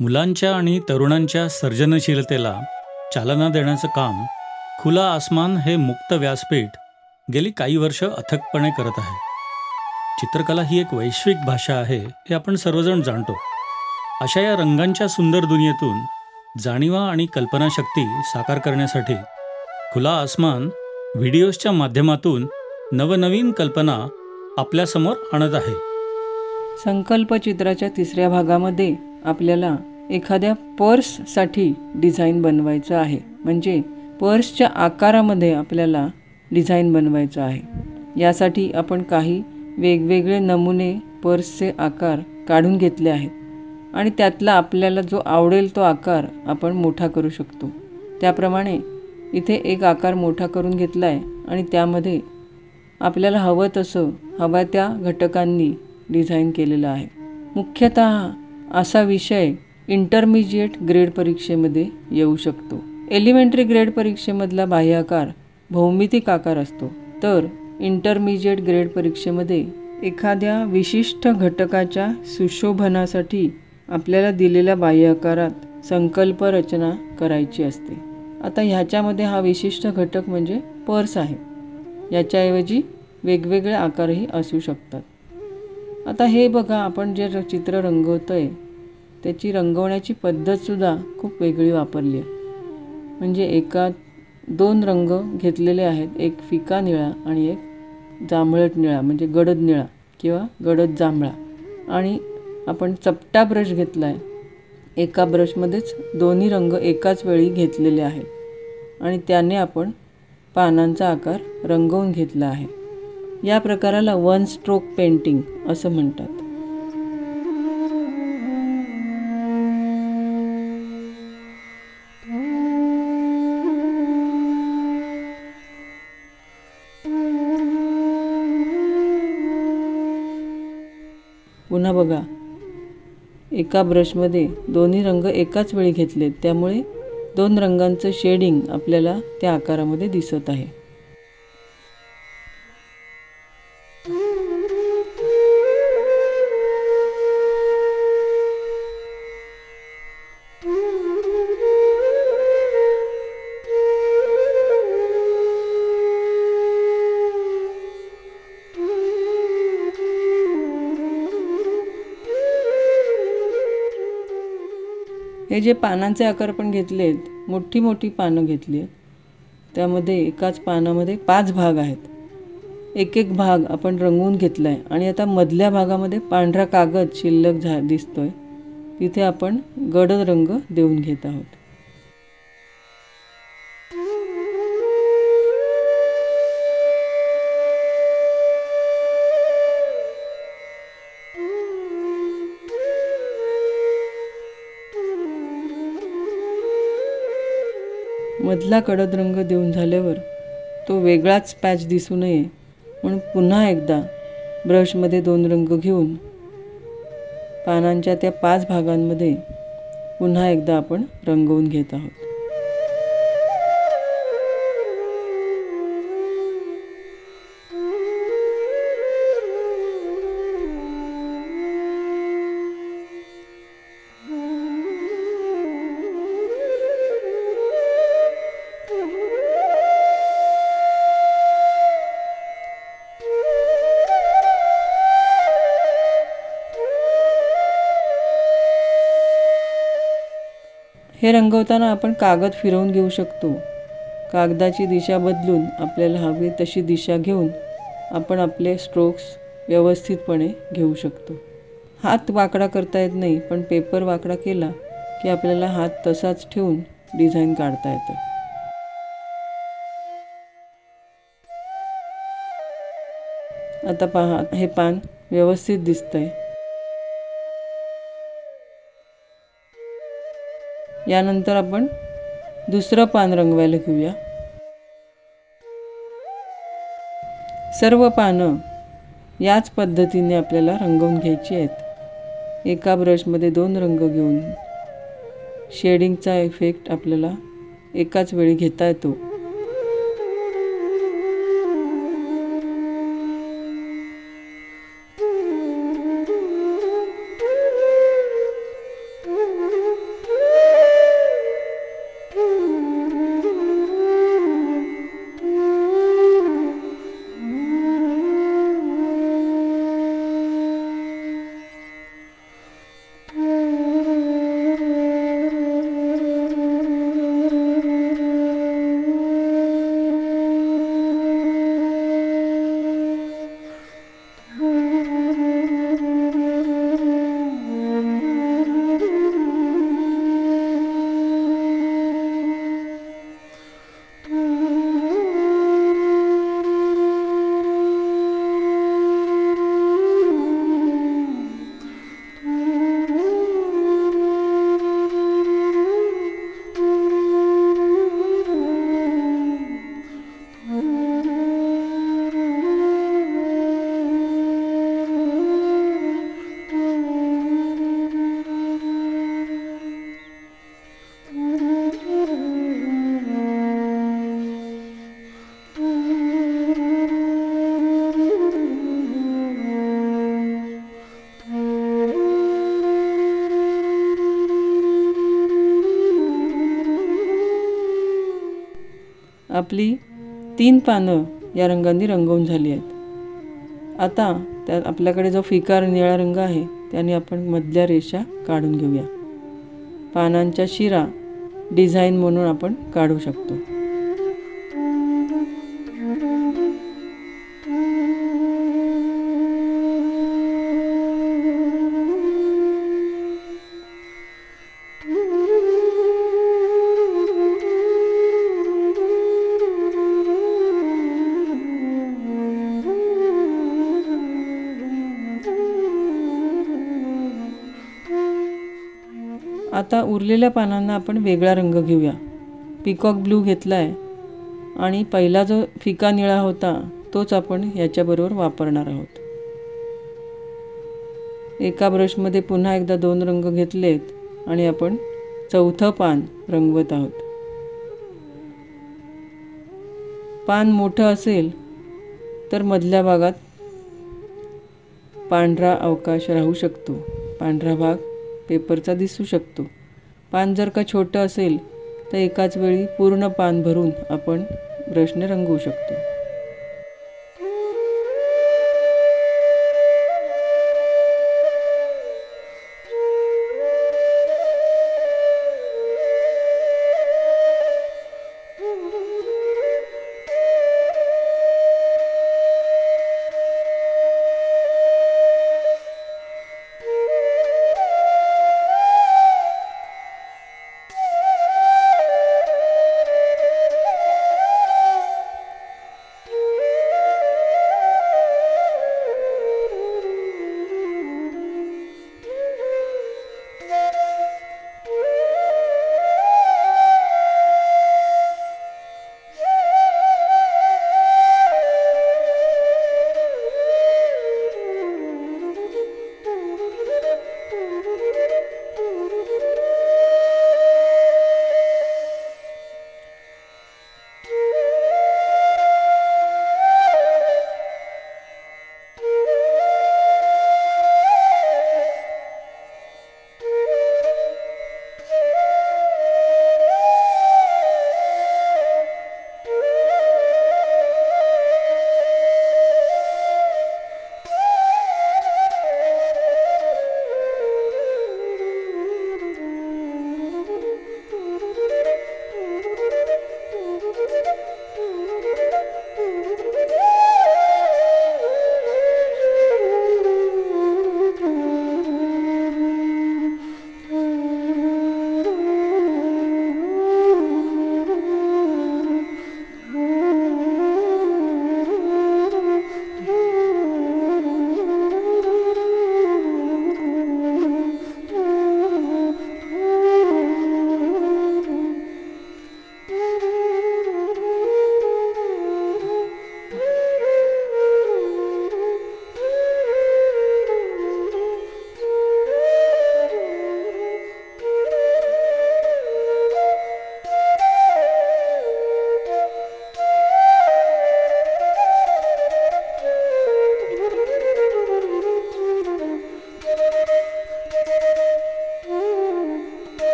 मुलांच्या आणि तरुणांच्या सर्जनशीलतेला चालना देण्याचं काम खुला आसमान हे मुक्त व्यासपीठ गेली काही वर्ष अथकपणे करत आहे. चित्रकला ही एक वैश्विक भाषा आहे हे आपण सर्वजण जाणतो. अशा या रंगांच्या सुंदर दुनियेतून जाणीवा आणि कल्पनाशक्ती साकार करण्यासाठी खुला आसमान व्हिडिओजच्या माध्यमातून नवनवीन कल्पना आपल्यासमोर आणत आहे. संकल्पचित्राच्या तिसऱ्या भागामध्ये आपल्याला एखाद्या पर्ससाठी डिझाईन बनवायचं आहे. म्हणजे पर्सच्या आकारामध्ये आपल्याला डिझाईन बनवायचं आहे. यासाठी आपण काही वेगवेगळे नमुने पर्सचे आकार काढून घेतले आहेत आणि त्यातला आपल्याला जो आवडेल तो आकार आपण मोठा करू शकतो. त्याप्रमाणे इथे एक आकार मोठा करून घेतला आहे आणि त्यामध्ये आपल्याला हवं तसं हव्या त्या घटकांनी डिझाईन केलेलं आहे. मुख्यतः असा विषय इंटरमिजिएट ग्रेड परीक्षेमध्ये येऊ शकतो. एलिमेंटरी ग्रेड परीक्षेमधला बाह्याकार भौमितिक आकार असतो, तर इंटरमिजिएट ग्रेड परीक्षेमध्ये एखाद्या विशिष्ट घटकाच्या सुशोभनासाठी आपल्याला दिलेल्या बाह्याकारात संकल्प रचना करायची असते. आता ह्याच्यामध्ये हा विशिष्ट घटक म्हणजे पर्स आहे. याच्याऐवजी वेगवेगळे आकारही असू शकतात. आता हे बघा, आपण जे चित्र रंगवतो आहे त्याची रंगवण्याची पद्धतसुद्धा खूप वेगळी वापरली आहे. म्हणजे दोन रंग घेतलेले आहेत, एक फिका निळा आणि एक जांभळट निळा म्हणजे गडद निळा किंवा गडद जांभळा. आणि आपण चपटा ब्रश घेतला आहे. एका ब्रशमध्येच दोन्ही रंग एकाच वेळी घेतलेले आहेत आणि त्याने आपण पानांचा आकार रंगवून घेतला आहे. या प्रकाराला वन स्ट्रोक पेंटिंग असं म्हणतात. पुन्हा बघा, एका ब्रशमध्ये दोन्ही रंग एकाच वेळी घेतलेत, त्यामुळे दोन रंगांचं शेडिंग आपल्याला त्या आकारामध्ये दिसत आहे. हे जे पानांचे आकार आपण घेतलेत, मोठी मोठी पानं घेतली आहेत. त्यामध्ये एकाच पानामध्ये 5 भाग आहेत. एक एक भाग आपण रंगवून घेतला आहे आणि आता मधल्या भागामध्ये पांढरा कागद शिल्लक दिसतोय. तिथे आपण गडद रंग देऊन घेत आहोत. मधला गडद रंग देऊन झाल्यावर तो वेगळाच पॅच दिसू नये म्हणून पुन्हा एकदा ब्रशमध्ये 2 रंग घेऊन पानांच्या त्या 5 भागांमध्ये पुन्हा एकदा आपण रंगवून घेत आहोत. हे रंगवताना आपण कागद फिरवून घेऊ शकतो. कागदाची दिशा बदलून आपल्याला हवी तशी दिशा घेऊन आपण आपले स्ट्रोक्स व्यवस्थितपणे घेऊ शकतो. हात वाकडा करता येत नाही, पण पेपर वाकडा केला की आपल्याला हात तसाच ठेवून डिझाईन काढता येतं. आता पहा, हे पान व्यवस्थित दिसतंय. यानंतर आपण दुसरं पान रंगवायला घेऊया. सर्व पानं याच पद्धतीने आपल्याला रंगवून घ्यायची आहेत. एका ब्रशमध्ये 2 रंग घेऊन शेडिंगचा इफेक्ट आपल्याला एकाच वेळी घेता येतो. आपली 3 पानं या रंगांनी रंगवून झाली आहेत. आता त्यात आपल्याकडे जो फिका निळा रंग आहे त्याने आपण मधल्या रेषा काढून घेऊया. पानांच्या शिरा डिझाईन म्हणून आपण काढू शकतो. आता उरलेल्या पानांना आपण वेगळा रंग घेऊया. पिकॉक ब्लू घेतला आहे आणि पहिला जो फिका निळा होता तोच आपण याच्याबरोबर वापरणार आहोत. एका ब्रशमध्ये पुन्हा एकदा 2 रंग घेतलेत आणि आपण चौथं पान रंगवत आहोत. पान मोठं असेल तर मधल्या भागात पांढरा अवकाश राहू शकतो, पांढरा भाग पेपरचा दिसू शकतो. पान जर का छोटं असेल तर एकाच वेळी पूर्ण पान भरून आपण ब्रशने रंगवू शकतो.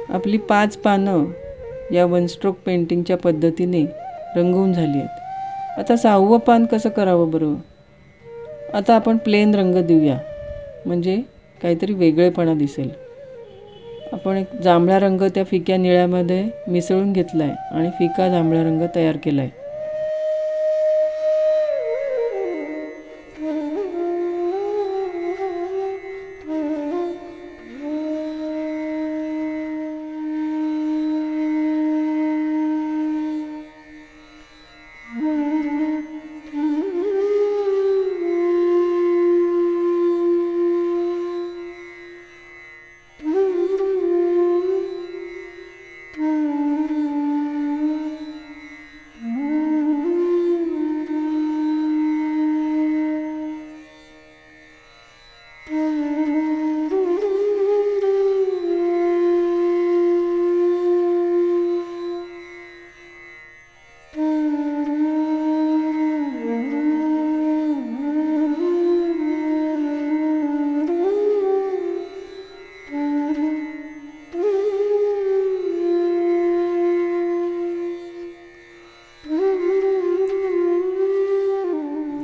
आपली 5 पानं या वन स्ट्रोक पेंटिंगच्या पद्धतीने रंगवून झाली आहेत. आता 6वं पान कसं करावं बरं? आता आपण प्लेन रंग देऊया, म्हणजे काहीतरी वेगळेपणा दिसेल. आपण एक जांभळा रंग त्या फिक्या निळ्यामध्ये मिसळून घेतला आहे आणि फिका जांभळा रंग तयार केला आहे.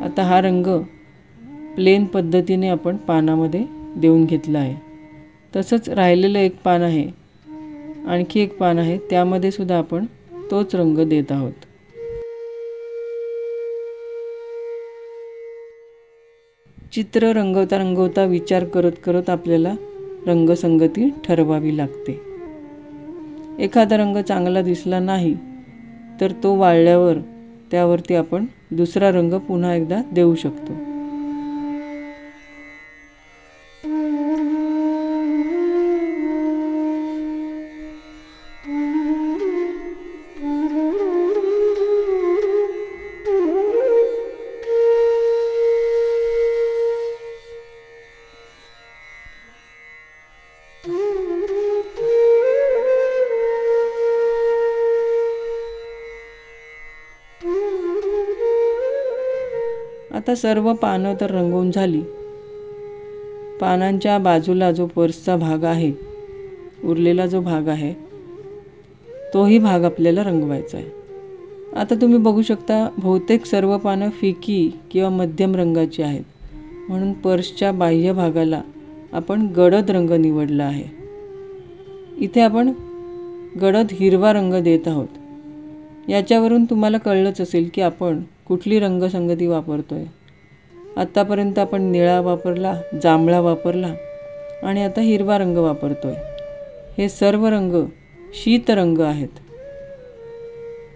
आता हा रंग प्लेन पद्धतीने आपण पानामध्ये देऊन घेतला आहे. तसंच राहिलेलं एक पान आहे, आणखी एक पान आहे, त्यामध्ये सुद्धा आपण तोच रंग देत आहोत. चित्र रंगवता रंगवता विचार करत करत आपल्याला रंगसंगती ठरवावी लागते. एखादा रंग चांगला दिसला नाही तर तो वाळल्यावर त्यावरती आपण दुसरा रंग पुन्हा एकदा देऊ शकतो. आता सर्व पानं तर रंगवून झाली. पानांच्या बाजूला जो पर्सचा भाग आहे, उरलेला जो भाग आहे, तोही भाग आपल्याला रंगवायचा आहे. आता तुम्ही बघू शकता, बहुतेक सर्व पानं फिकी किंवा मध्यम रंगाची आहेत, म्हणून पर्सच्या बाह्य भागाला आपण गडद रंग निवडला आहे. इथे आपण गडद हिरवा रंग देत आहोत. याच्यावरून तुम्हाला कळलंच असेल की आपण कुठली रंगसंगती वापरतोय. आत्तापर्यंत आपण निळा वापरला, जांभळा वापरला आणि आता हिरवा रंग वापरतोय. हे सर्व रंग शीतरंग आहेत.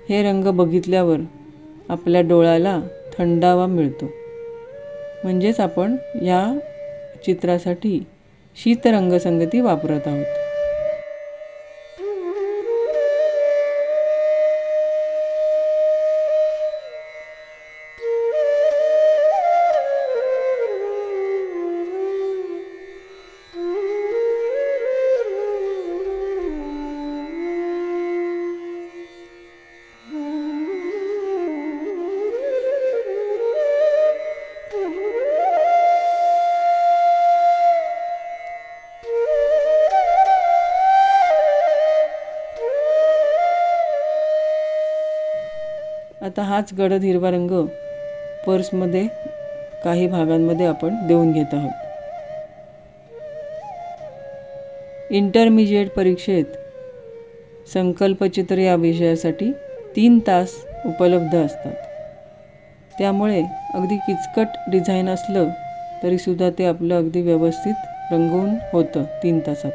हे रंग बघितल्यावर आपल्या डोळ्याला थंडावा मिळतो. म्हणजेच आपण या चित्रासाठी शीतरंगसंगती वापरत आहोत. आता हाच गडद हिरवा रंग पर्समध्ये काही भागांमध्ये आपण देऊन घेत आहोत. इंटरमिजिएट परीक्षेत संकल्पचित्र या विषयासाठी 3 तास उपलब्ध असतात. त्यामुळे अगदी किचकट डिझाईन असलं तरीसुद्धा ते आपलं अगदी व्यवस्थित रंगवून होतं 3 तासात.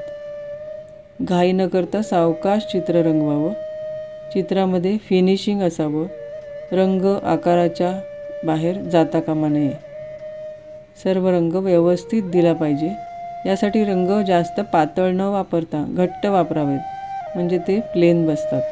घाई न करता सावकाश चित्र रंगवावं. चित्रामध्ये फिनिशिंग असावं. रंग आकाराच्या बाहेर जाता कामा नये. सर्व रंग व्यवस्थित दिला पाहिजे. यासाठी रंग जास्त पातळ न वापरता घट्ट वापरावेत, म्हणजे ते प्लेन बसतात.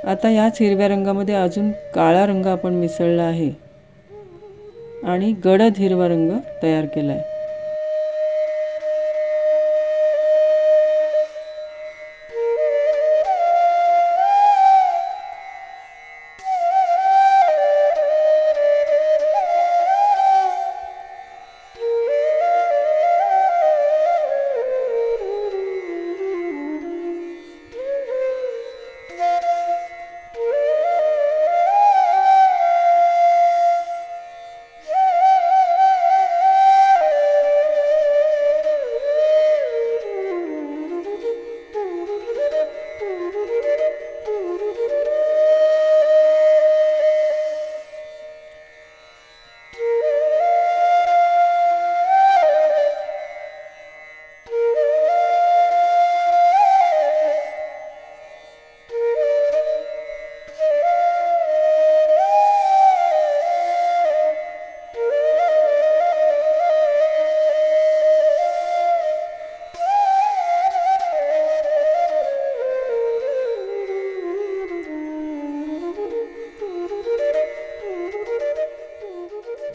आता याच हिरव्या रंगामध्ये अजून काळा रंग आपण मिसळला आहे आणि गडद हिरवा रंग तयार केला आहे.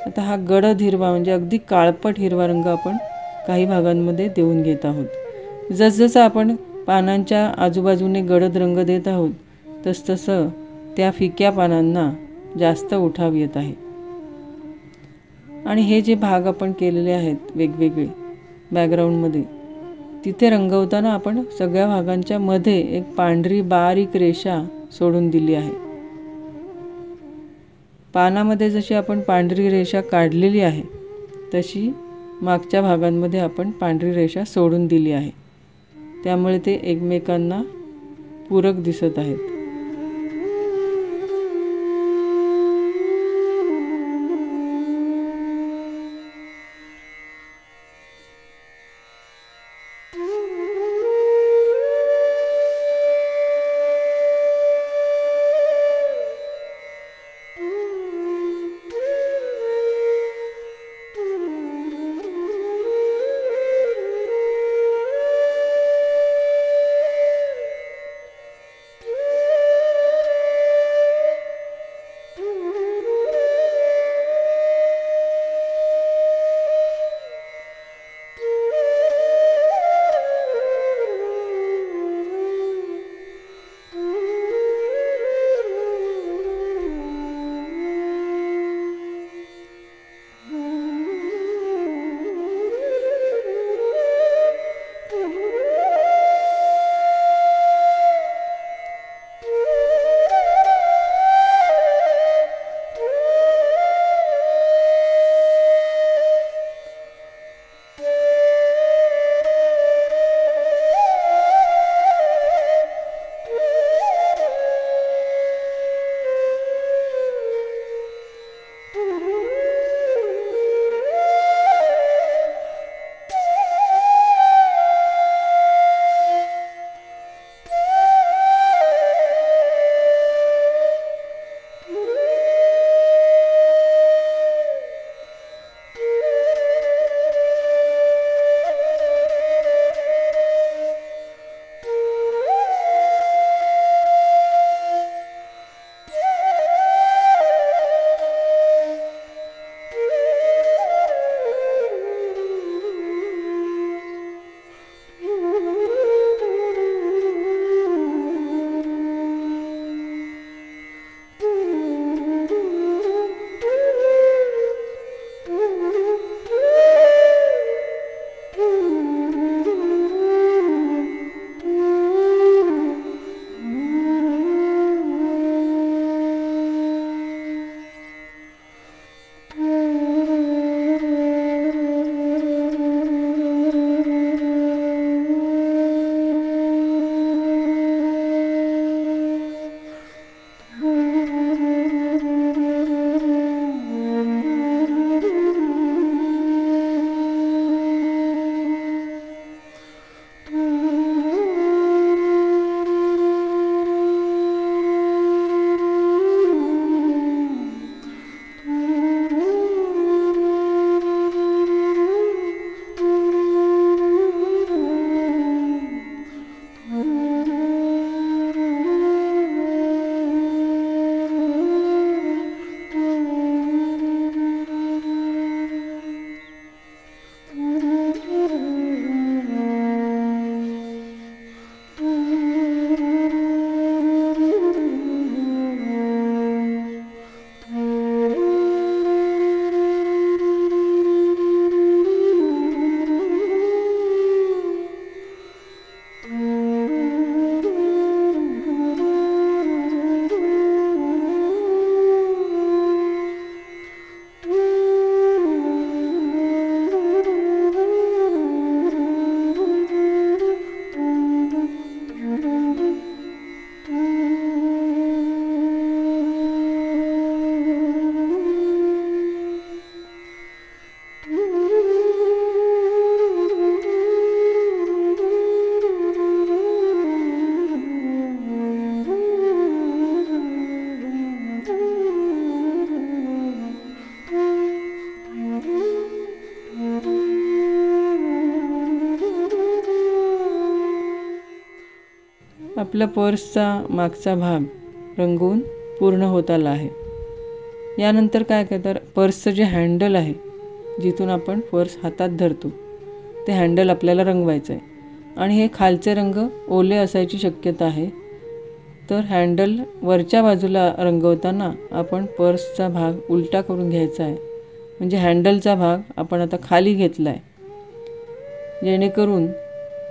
आता हा गडद हिरवा म्हणजे अगदी काळपट हिरवा रंग आपण काही भागांमध्ये देऊन घेत आहोत. जसजसं आपण पानांच्या आजूबाजूने गडद रंग देत आहोत तसतसं त्या फिक्या पानांना जास्त उठाव येत आहे. आणि हे जे भाग आपण केलेले आहेत वेगवेगळे बॅकग्राऊंडमध्ये, तिथे रंगवताना आपण सगळ्या भागांच्या मध्ये एक पांढरी बारीक रेषा सोडून दिली आहे. पानामध्ये जशी आपण पांढरी रेषा काढलेली आहे तशी मागच्या भागांमध्ये आपण पांढरी रेषा सोडून दिली आहे. त्यामुळे ते एकमेकांना पूरक दिसत आहेत. आपला पर्सचा मागचा भाग रंगवून पूर्ण होत आला आहे. यानंतर काय तर पर्सचं जे हँडल आहे, जिथून आपण पर्स हातात धरतो, ते हँडल आपल्याला रंगवायचं आहे. आणि हे खालचे रंग ओले असायची शक्यता आहे. तर हँडल वरच्या बाजूला रंगवताना आपण पर्सचा भाग उलटा करून घ्यायचा आहे. म्हणजे हँडलचा भाग आपण आता खाली घेतला आहे, जेणेकरून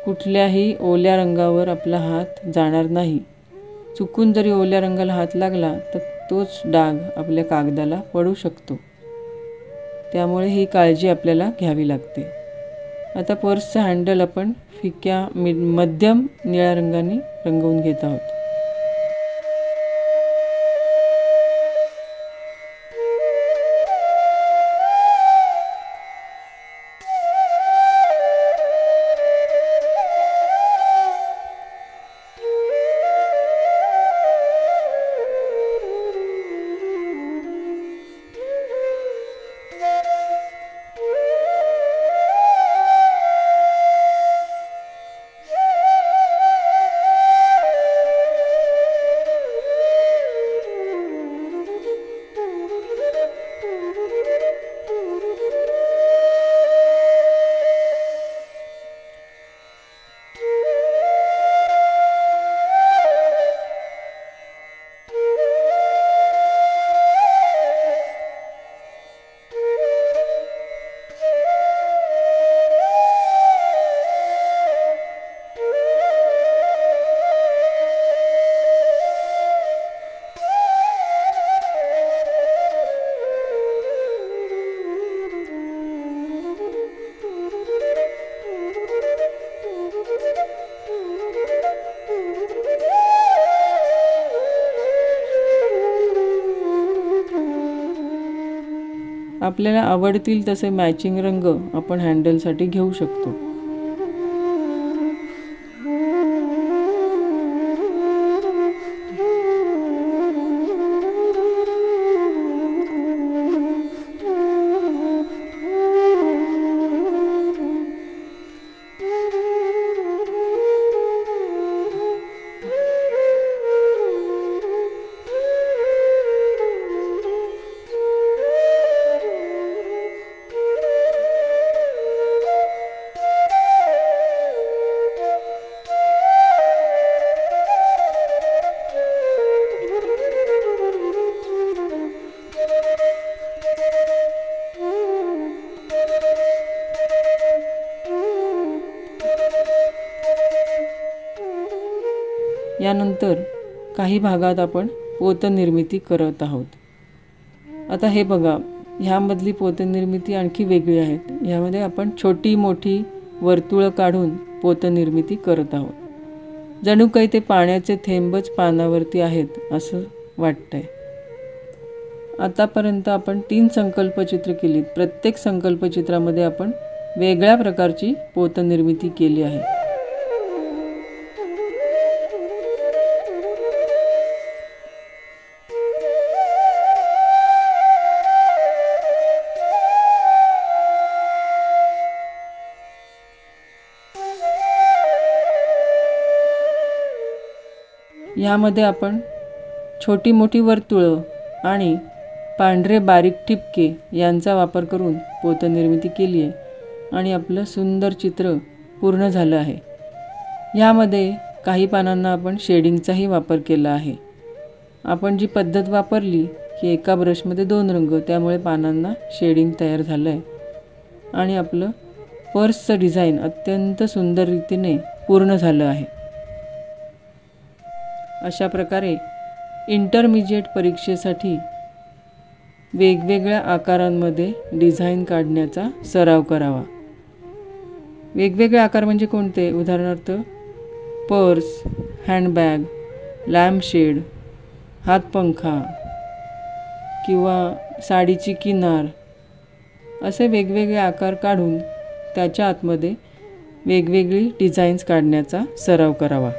कुठल्याही ओल्या रंगावर आपला हात जाणार नाही. चुकून जरी ओल्या रंगाला हात लागला तर तोच डाग आपल्या कागदाला पडू शकतो. त्यामुळे ही काळजी आपल्याला घ्यावी लागते. आता पर्सचा हँडल आपण फिक्या मध्यम निळ्या रंगाने रंगवून घेत आहोत. आपल्याला आवडतील तसे मॅचिंग रंग आपण हँडलसाठी घेऊ शकतो. यानंतर काही भागात आपण पोतनिर्मिती करत आहोत. आता हे बघा, ह्यामधली पोतनिर्मिती आणखी वेगळी आहेत. ह्यामध्ये आपण छोटी मोठी वर्तुळं काढून पोतनिर्मिती करत आहोत. जणू काही ते पाण्याचे थेंबच पानावरती आहेत असं वाटतंय. आतापर्यंत आपण 3 संकल्पचित्र केलीत. प्रत्येक संकल्पचित्रामध्ये आपण वेगळ्या प्रकारची पोतनिर्मिती केली आहे. यामध्ये आपण छोटी मोठी वर्तुळं आणि पांढरे बारीक ठिपके यांचा वापर करून पोतनिर्मिती केली आहे आणि आपलं सुंदर चित्र पूर्ण झालं आहे. यामध्ये काही पानांना आपण शेडिंगचाही वापर केला आहे. आपण जी पद्धत वापरली की एका ब्रशमध्ये 2 रंग, त्यामुळे पानांना शेडिंग तयार झालं आहे आणि आपलं पर्सचं डिझाईन अत्यंत सुंदर रीतीने पूर्ण झालं आहे. अशा प्रकारे इंटरमिजिएट परीक्षेसाठी वेगवेगळ्या आकारांमध्ये डिझाईन काढण्याचा सराव करावा. वेगवेगळे आकार म्हणजे कोणते? उदाहरणार्थ पर्स, हँडबॅग, लॅम्पशेड, हातपंखा किंवा साडीची किनार असे वेगवेगळे आकार काढून त्याच्या आतमध्ये वेगवेगळी डिझाईन्स काढण्याचा सराव करावा.